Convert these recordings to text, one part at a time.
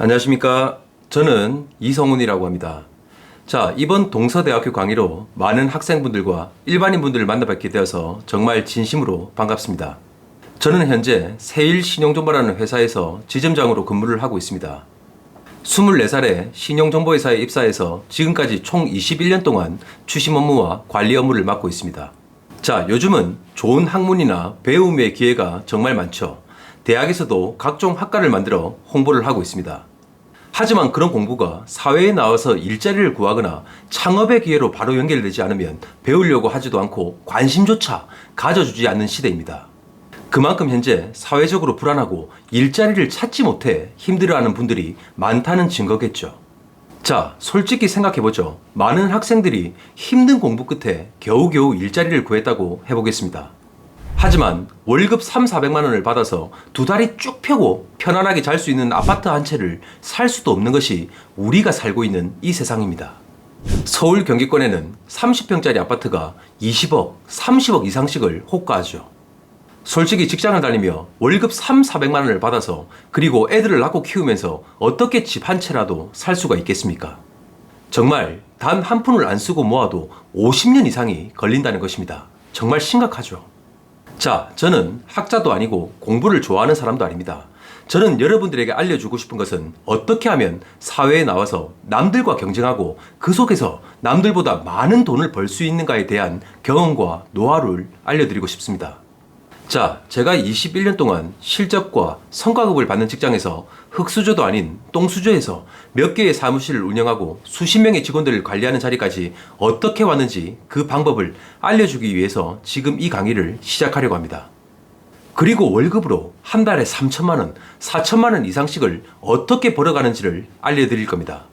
안녕하십니까. 저는 이성훈이라고 합니다. 자, 이번 동서대학교 강의로 많은 학생분들과 일반인분들을 만나뵙게 되어서 정말 진심으로 반갑습니다. 저는 현재 세일신용정보라는 회사에서 지점장으로 근무를 하고 있습니다. 24살에 신용정보회사에 입사해서 지금까지 총 21년 동안 추심 업무와 관리 업무를 맡고 있습니다. 자, 요즘은 좋은 학문이나 배움의 기회가 정말 많죠. 대학에서도 각종 학과를 만들어 홍보를 하고 있습니다. 하지만 그런 공부가 사회에 나와서 일자리를 구하거나 창업의 기회로 바로 연결되지 않으면 배우려고 하지도 않고 관심조차 가져주지 않는 시대입니다. 그만큼 현재 사회적으로 불안하고 일자리를 찾지 못해 힘들어하는 분들이 많다는 증거겠죠. 자, 솔직히 생각해보죠. 많은 학생들이 힘든 공부 끝에 겨우겨우 일자리를 구했다고 해보겠습니다. 하지만 월급 3,400만 원을 받아서 두 다리 쭉 펴고 편안하게 잘 수 있는 아파트 한 채를 살 수도 없는 것이 우리가 살고 있는 이 세상입니다. 서울 경기권에는 30평짜리 아파트가 20억, 30억 이상씩을 호가하죠. 솔직히 직장을 다니며 월급 3,400만 원을 받아서 그리고 애들을 낳고 키우면서 어떻게 집 한 채라도 살 수가 있겠습니까? 정말 단 한 푼을 안 쓰고 모아도 50년 이상이 걸린다는 것입니다. 정말 심각하죠. 자, 저는 학자도 아니고 공부를 좋아하는 사람도 아닙니다. 저는 여러분들에게 알려주고 싶은 것은 어떻게 하면 사회에 나와서 남들과 경쟁하고 그 속에서 남들보다 많은 돈을 벌 수 있는가에 대한 경험과 노하우를 알려드리고 싶습니다. 자, 제가 21년 동안 실적과 성과급을 받는 직장에서 흙수저도 아닌 똥수저에서 몇 개의 사무실을 운영하고 수십 명의 직원들을 관리하는 자리까지 어떻게 왔는지 그 방법을 알려주기 위해서 지금 이 강의를 시작하려고 합니다. 그리고 월급으로 한 달에 3천만 원, 4천만 원 이상씩을 어떻게 벌어가는지를 알려드릴 겁니다.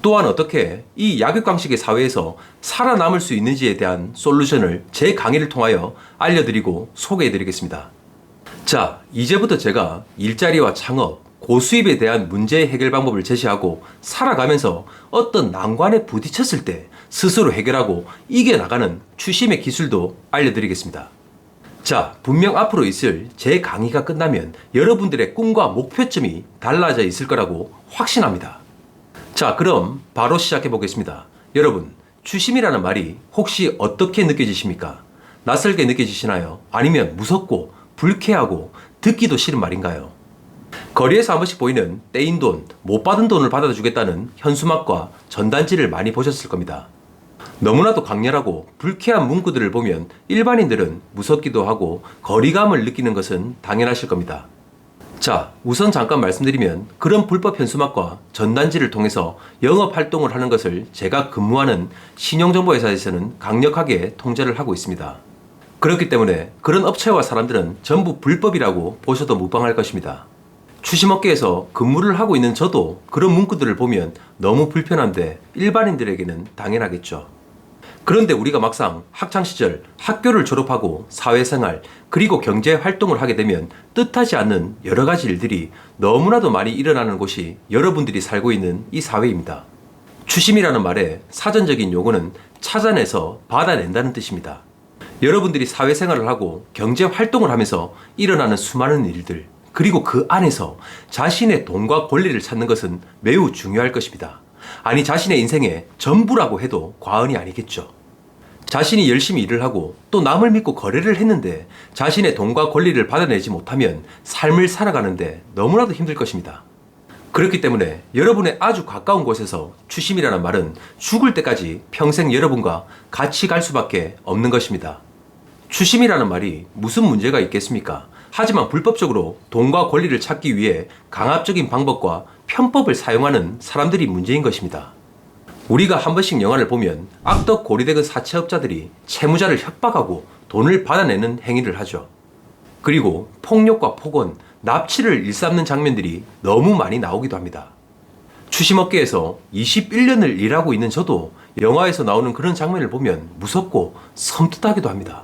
또한 어떻게 이 약육강식의 사회에서 살아남을 수 있는지에 대한 솔루션을 제 강의를 통하여 알려드리고 소개해드리겠습니다. 자, 이제부터 제가 일자리와 창업, 고수입에 대한 문제 해결 방법을 제시하고 살아가면서 어떤 난관에 부딪혔을 때 스스로 해결하고 이겨나가는 추심의 기술도 알려드리겠습니다. 자, 분명 앞으로 있을 제 강의가 끝나면 여러분들의 꿈과 목표점이 달라져 있을 거라고 확신합니다. 자, 그럼 바로 시작해 보겠습니다. 여러분, 추심이라는 말이 혹시 어떻게 느껴지십니까? 낯설게 느껴지시나요? 아니면 무섭고 불쾌하고 듣기도 싫은 말인가요? 거리에서 한 번씩 보이는 떼인 돈, 못 받은 돈을 받아주겠다는 현수막과 전단지를 많이 보셨을 겁니다. 너무나도 강렬하고 불쾌한 문구들을 보면 일반인들은 무섭기도 하고 거리감을 느끼는 것은 당연하실 겁니다. 자, 우선 잠깐 말씀드리면 그런 불법 현수막과 전단지를 통해서 영업 활동을 하는 것을 제가 근무하는 신용정보회사에서는 강력하게 통제를 하고 있습니다. 그렇기 때문에 그런 업체와 사람들은 전부 불법이라고 보셔도 무방할 것입니다. 추심업계에서 근무를 하고 있는 저도 그런 문구들을 보면 너무 불편한데 일반인들에게는 당연하겠죠. 그런데 우리가 막상 학창시절 학교를 졸업하고 사회생활 그리고 경제활동을 하게 되면 뜻하지 않는 여러 가지 일들이 너무나도 많이 일어나는 곳이 여러분들이 살고 있는 이 사회입니다. 추심이라는 말의 사전적인 용어는 찾아내서 받아낸다는 뜻입니다. 여러분들이 사회생활을 하고 경제활동을 하면서 일어나는 수많은 일들 그리고 그 안에서 자신의 돈과 권리를 찾는 것은 매우 중요할 것입니다. 아니, 자신의 인생의 전부라고 해도 과언이 아니겠죠. 자신이 열심히 일을 하고 또 남을 믿고 거래를 했는데 자신의 돈과 권리를 받아내지 못하면 삶을 살아가는데 너무나도 힘들 것입니다. 그렇기 때문에 여러분의 아주 가까운 곳에서 추심이라는 말은 죽을 때까지 평생 여러분과 같이 갈 수밖에 없는 것입니다. 추심이라는 말이 무슨 문제가 있겠습니까? 하지만 불법적으로 돈과 권리를 찾기 위해 강압적인 방법과 편법을 사용하는 사람들이 문제인 것입니다. 우리가 한 번씩 영화를 보면 악덕 고리대금 사채업자들이 채무자를 협박하고 돈을 받아내는 행위를 하죠. 그리고 폭력과 폭언, 납치를 일삼는 장면들이 너무 많이 나오기도 합니다. 추심업계에서 21년을 일하고 있는 저도 영화에서 나오는 그런 장면을 보면 무섭고 섬뜩하기도 합니다.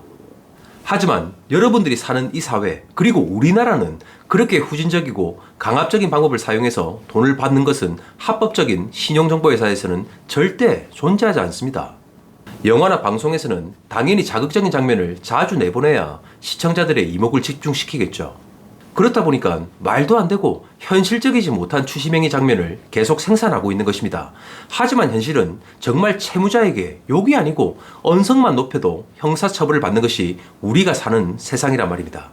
하지만 여러분들이 사는 이 사회 그리고 우리나라는 그렇게 후진적이고 강압적인 방법을 사용해서 돈을 받는 것은 합법적인 신용정보회사에서는 절대 존재하지 않습니다. 영화나 방송에서는 당연히 자극적인 장면을 자주 내보내야 시청자들의 이목을 집중시키겠죠. 그렇다 보니까 말도 안 되고 현실적이지 못한 추심행위 장면을 계속 생산하고 있는 것입니다. 하지만 현실은 정말 채무자에게 욕이 아니고 언성만 높여도 형사처벌을 받는 것이 우리가 사는 세상이란 말입니다.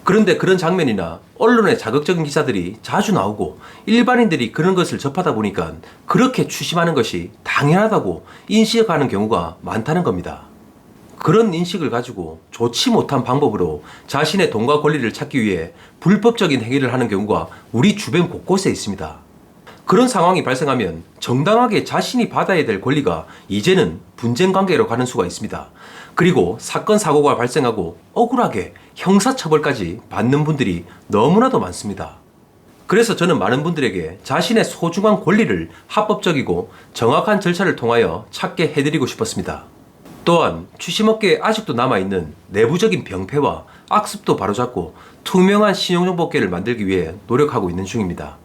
그런데 그런 장면이나 언론의 자극적인 기사들이 자주 나오고 일반인들이 그런 것을 접하다 보니까 그렇게 추심하는 것이 당연하다고 인식하는 경우가 많다는 겁니다. 그런 인식을 가지고 좋지 못한 방법으로 자신의 돈과 권리를 찾기 위해 불법적인 행위를 하는 경우가 우리 주변 곳곳에 있습니다. 그런 상황이 발생하면 정당하게 자신이 받아야 될 권리가 이제는 분쟁 관계로 가는 수가 있습니다. 그리고 사건 사고가 발생하고 억울하게 형사처벌까지 받는 분들이 너무나도 많습니다. 그래서 저는 많은 분들에게 자신의 소중한 권리를 합법적이고 정확한 절차를 통하여 찾게 해드리고 싶었습니다. 또한 추심업계에 아직도 남아있는 내부적인 병폐와 악습도 바로잡고 투명한 신용정보업계를 만들기 위해 노력하고 있는 중입니다.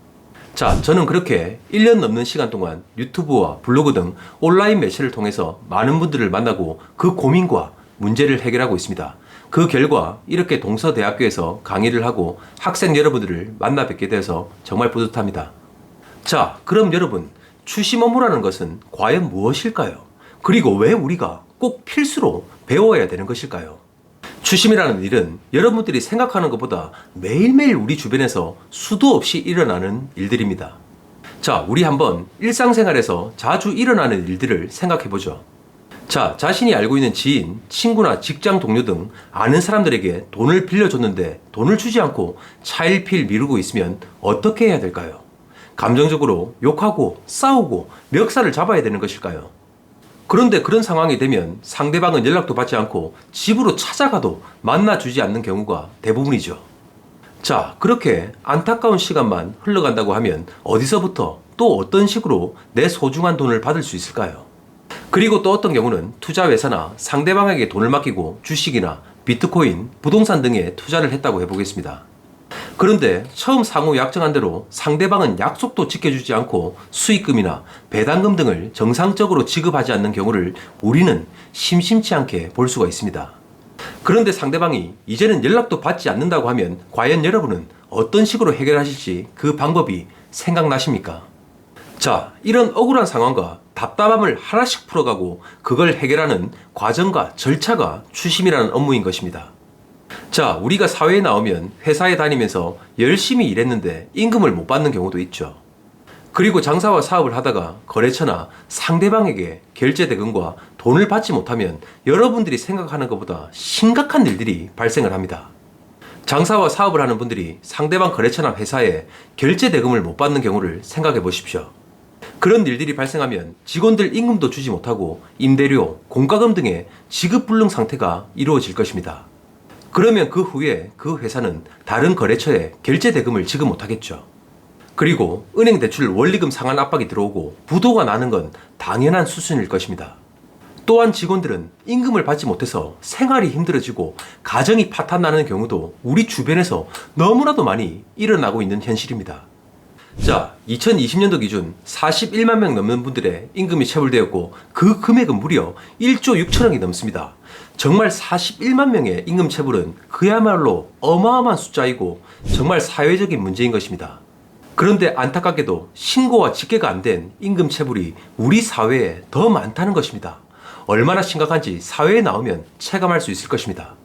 자, 저는 그렇게 1년 넘는 시간 동안 유튜브와 블로그 등 온라인 매체를 통해서 많은 분들을 만나고 그 고민과 문제를 해결하고 있습니다. 그 결과 이렇게 동서대학교에서 강의를 하고 학생 여러분들을 만나 뵙게 되어서 정말 뿌듯합니다. 자, 그럼 여러분, 추심 업무라는 것은 과연 무엇일까요? 그리고 왜 우리가 꼭 필수로 배워야 되는 것일까요? 추심이라는 일은 여러분들이 생각하는 것보다 매일매일 우리 주변에서 수도 없이 일어나는 일들입니다. 자, 우리 한번 일상생활에서 자주 일어나는 일들을 생각해보죠. 자, 자신이 알고 있는 지인, 친구나 직장 동료 등 아는 사람들에게 돈을 빌려줬는데 돈을 주지 않고 차일피일 미루고 있으면 어떻게 해야 될까요? 감정적으로 욕하고 싸우고 멱살을 잡아야 되는 것일까요? 그런데 그런 상황이 되면 상대방은 연락도 받지 않고 집으로 찾아가도 만나주지 않는 경우가 대부분이죠. 자, 그렇게 안타까운 시간만 흘러간다고 하면 어디서부터 또 어떤 식으로 내 소중한 돈을 받을 수 있을까요? 그리고 또 어떤 경우는 투자회사나 상대방에게 돈을 맡기고 주식이나 비트코인, 부동산 등에 투자를 했다고 해보겠습니다. 그런데 처음 상호 약정한 대로 상대방은 약속도 지켜주지 않고 수익금이나 배당금 등을 정상적으로 지급하지 않는 경우를 우리는 심심치 않게 볼 수가 있습니다. 그런데 상대방이 이제는 연락도 받지 않는다고 하면 과연 여러분은 어떤 식으로 해결하실지 그 방법이 생각나십니까? 자, 이런 억울한 상황과 답답함을 하나씩 풀어가고 그걸 해결하는 과정과 절차가 추심이라는 업무인 것입니다. 자, 우리가 사회에 나오면 회사에 다니면서 열심히 일했는데 임금을 못 받는 경우도 있죠. 그리고 장사와 사업을 하다가 거래처나 상대방에게 결제 대금과 돈을 받지 못하면 여러분들이 생각하는 것보다 심각한 일들이 발생을 합니다. 장사와 사업을 하는 분들이 상대방 거래처나 회사에 결제 대금을 못 받는 경우를 생각해 보십시오. 그런 일들이 발생하면 직원들 임금도 주지 못하고 임대료, 공과금 등의 지급 불능 상태가 이루어질 것입니다. 그러면 그 후에 그 회사는 다른 거래처에 결제 대금을 지급 못하겠죠. 그리고 은행 대출 원리금 상환 압박이 들어오고 부도가 나는 건 당연한 수순일 것입니다. 또한 직원들은 임금을 받지 못해서 생활이 힘들어지고 가정이 파탄나는 경우도 우리 주변에서 너무나도 많이 일어나고 있는 현실입니다. 자, 2020년도 기준 41만 명 넘는 분들의 임금이 체불되었고 그 금액은 무려 1조 6천억이 넘습니다. 정말 41만 명의 임금 체불은 그야말로 어마어마한 숫자이고 정말 사회적인 문제인 것입니다. 그런데 안타깝게도 신고와 집계가 안 된 임금 체불이 우리 사회에 더 많다는 것입니다. 얼마나 심각한지 사회에 나오면 체감할 수 있을 것입니다.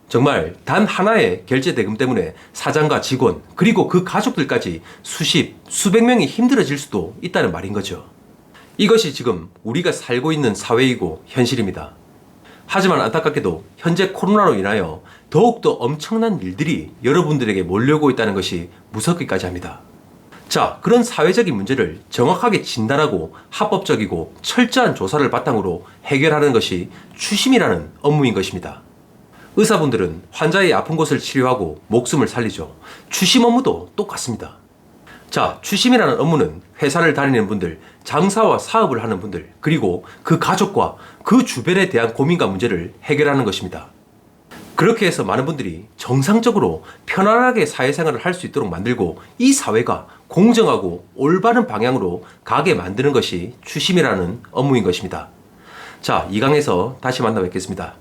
정말 단 하나의 결제 대금 때문에 사장과 직원 그리고 그 가족들까지 수십, 수백 명이 힘들어질 수도 있다는 말인 거죠. 이것이 지금 우리가 살고 있는 사회이고 현실입니다. 하지만 안타깝게도 현재 코로나로 인하여 더욱더 엄청난 일들이 여러분들에게 몰려오고 있다는 것이 무섭기까지 합니다. 자, 그런 사회적인 문제를 정확하게 진단하고 합법적이고 철저한 조사를 바탕으로 해결하는 것이 추심이라는 업무인 것입니다. 의사분들은 환자의 아픈 곳을 치료하고 목숨을 살리죠. 추심 업무도 똑같습니다. 자, 추심이라는 업무는 회사를 다니는 분들, 장사와 사업을 하는 분들, 그리고 그 가족과 그 주변에 대한 고민과 문제를 해결하는 것입니다. 그렇게 해서 많은 분들이 정상적으로 편안하게 사회생활을 할 수 있도록 만들고 이 사회가 공정하고 올바른 방향으로 가게 만드는 것이 추심이라는 업무인 것입니다. 자, 이 강에서 다시 만나 뵙겠습니다.